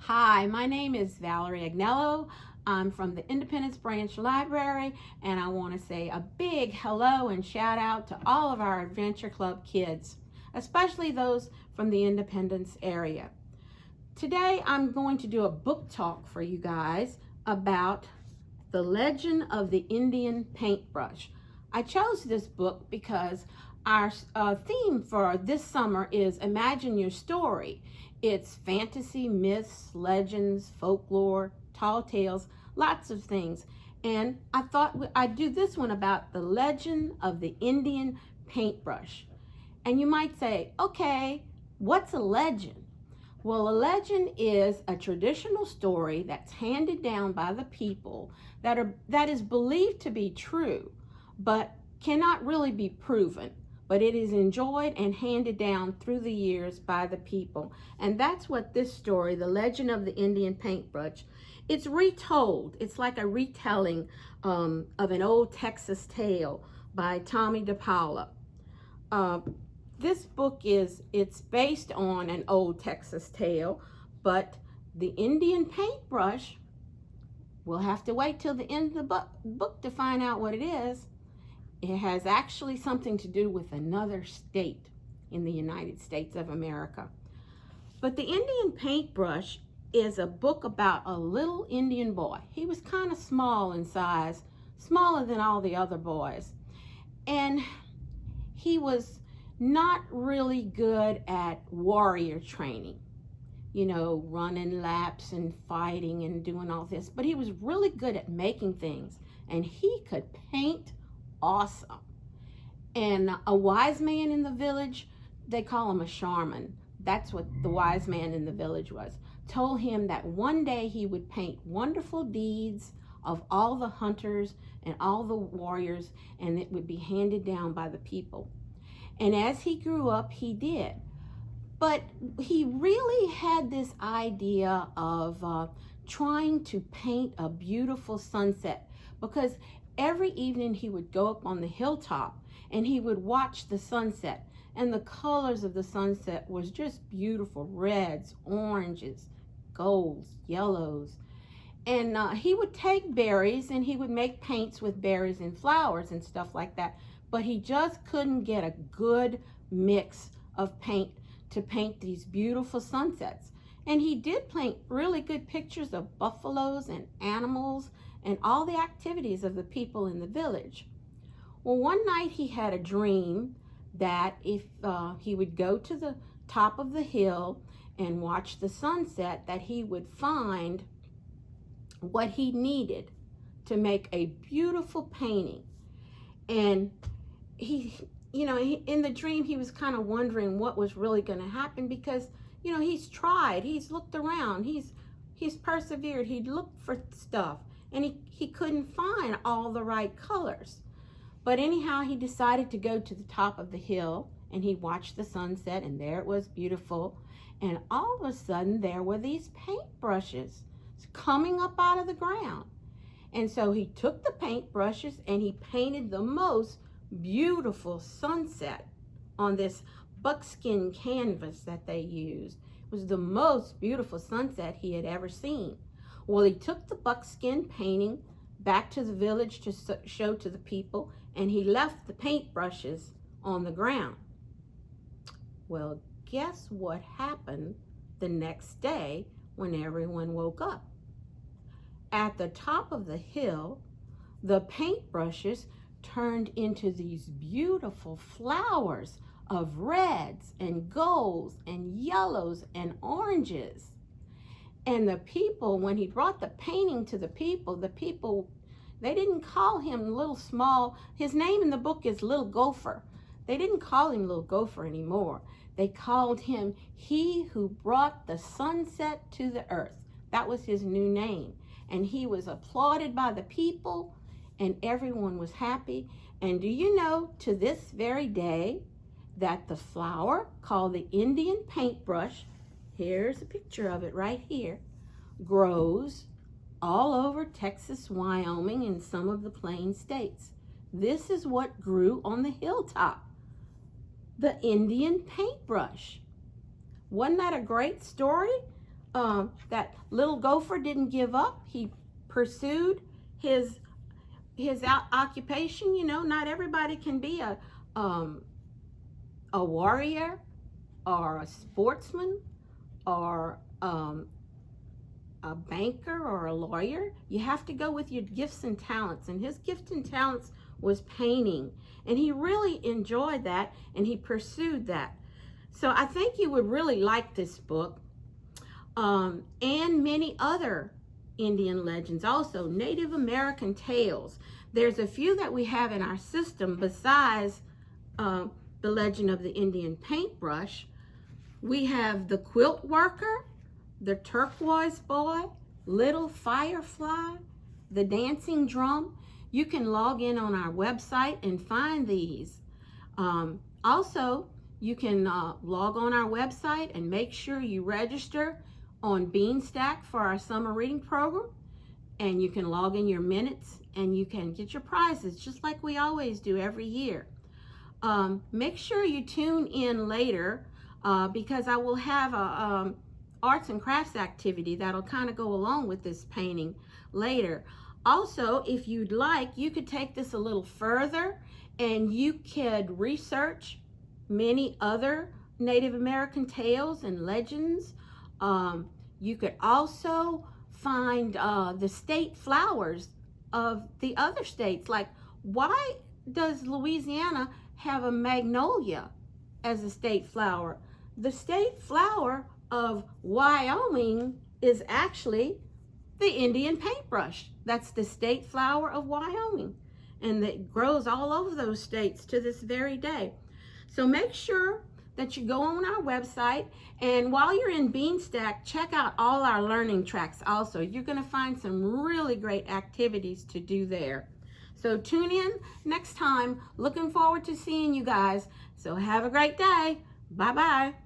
Hi, my name is Valerie Agnello. I'm from the Independence Branch Library, and I want to say a big hello and shout out to all of our Adventure Club kids, especially those from the Independence area. Today I'm going to do a book talk for you guys about The Legend of the Indian Paintbrush. I chose this book because our theme for this summer is Imagine Your Story. It's fantasy, myths, legends, folklore, tall tales, lots of things. And I thought I'd do this one about the legend of the Indian paintbrush. And you might say, okay, what's a legend? Well, a legend is a traditional story that's handed down by the people that is believed to be true, but cannot really be proven. But it is enjoyed and handed down through the years by the people. And that's what this story, The Legend of the Indian Paintbrush, it's retold. It's like a retelling of an old Texas tale by Tommy DePaula. This book it's based on an old Texas tale, but the Indian paintbrush, we'll have to wait till the end of the book to find out what it is. It has actually something to do with another state in the United States of America. But the Indian paintbrush is a book about a little Indian boy. He was kind of small in size, smaller than all the other boys. And he was not really good at warrior training, running laps and fighting and doing all this, but he was really good at making things, and he could paint awesome. And a wise man in the village, they call him a shaman, that's what the wise man in the village was, told him that one day he would paint wonderful deeds of all the hunters and all the warriors, and it would be handed down by the people. And as he grew up, he did. But he really had this idea of trying to paint a beautiful sunset, because every evening he would go up on the hilltop and he would watch the sunset. And the colors of the sunset was just beautiful: reds, oranges, golds, yellows. And he would take berries and he would make paints with berries and flowers and stuff like that. But he just couldn't get a good mix of paint to paint these beautiful sunsets. And he did paint really good pictures of buffaloes and animals and all the activities of the people in the village. Well, one night he had a dream that if he would go to the top of the hill and watch the sunset, that he would find what he needed to make a beautiful painting. And he in the dream he was kind of wondering what was really going to happen, because he's tried, he's looked around, he's persevered, he'd looked for stuff, and he couldn't find all the right colors. But anyhow, he decided to go to the top of the hill and he watched the sunset, and there it was, beautiful. And all of a sudden there were these paintbrushes coming up out of the ground. And so he took the paintbrushes and he painted the most beautiful sunset on this buckskin canvas that they used. It was the most beautiful sunset he had ever seen. Well, he took the buckskin painting back to the village to show to the people, and he left the paintbrushes on the ground. Well, guess what happened the next day when everyone woke up? At the top of the hill, the paintbrushes turned into these beautiful flowers of reds and golds and yellows and oranges. And the people, when he brought the painting to the people, they didn't call him Little Small. His name in the book is Little Gopher. They didn't call him Little Gopher anymore. They called him He Who Brought the Sunset to the Earth. That was his new name. And he was applauded by the people, and everyone was happy. And do you know, to this very day, that the flower called the Indian paintbrush, here's a picture of it right here, grows all over Texas, Wyoming, and some of the plain states. This is what grew on the hilltop, the Indian paintbrush. Wasn't that a great story? that little gopher didn't give up. He pursued his occupation. You know, not everybody can be a warrior or a sportsman or a banker or a lawyer. You have to go with your gifts and talents, and his gift and talents was painting, and he really enjoyed that, and he pursued that. So I think you would really like this book, and many other Indian legends, also Native American tales. There's a few that we have in our system besides the legend of the Indian paintbrush. We have the quilt worker, the turquoise boy, little firefly, the dancing drum. You can log in on our website and find these. Also, you can log on our website and make sure you register on Beanstack for our summer reading program. And you can log in your minutes and you can get your prizes just like we always do every year. Make sure you tune in later because I will have a arts and crafts activity that'll kind of go along with this painting later. Also, if you'd like, you could take this a little further and you could research many other Native American tales and legends. You could also find the state flowers of the other states. Like, why does Louisiana have a magnolia as a state flower? The state flower of Wyoming is actually the Indian paintbrush. That's the state flower of Wyoming, and it grows all over those states to this very day. So make sure that you go on our website, and while you're in Beanstack, check out all our learning tracks also. You're going to find some really great activities to do there. So tune in next time. Looking forward to seeing you guys. So have a great day. Bye-bye.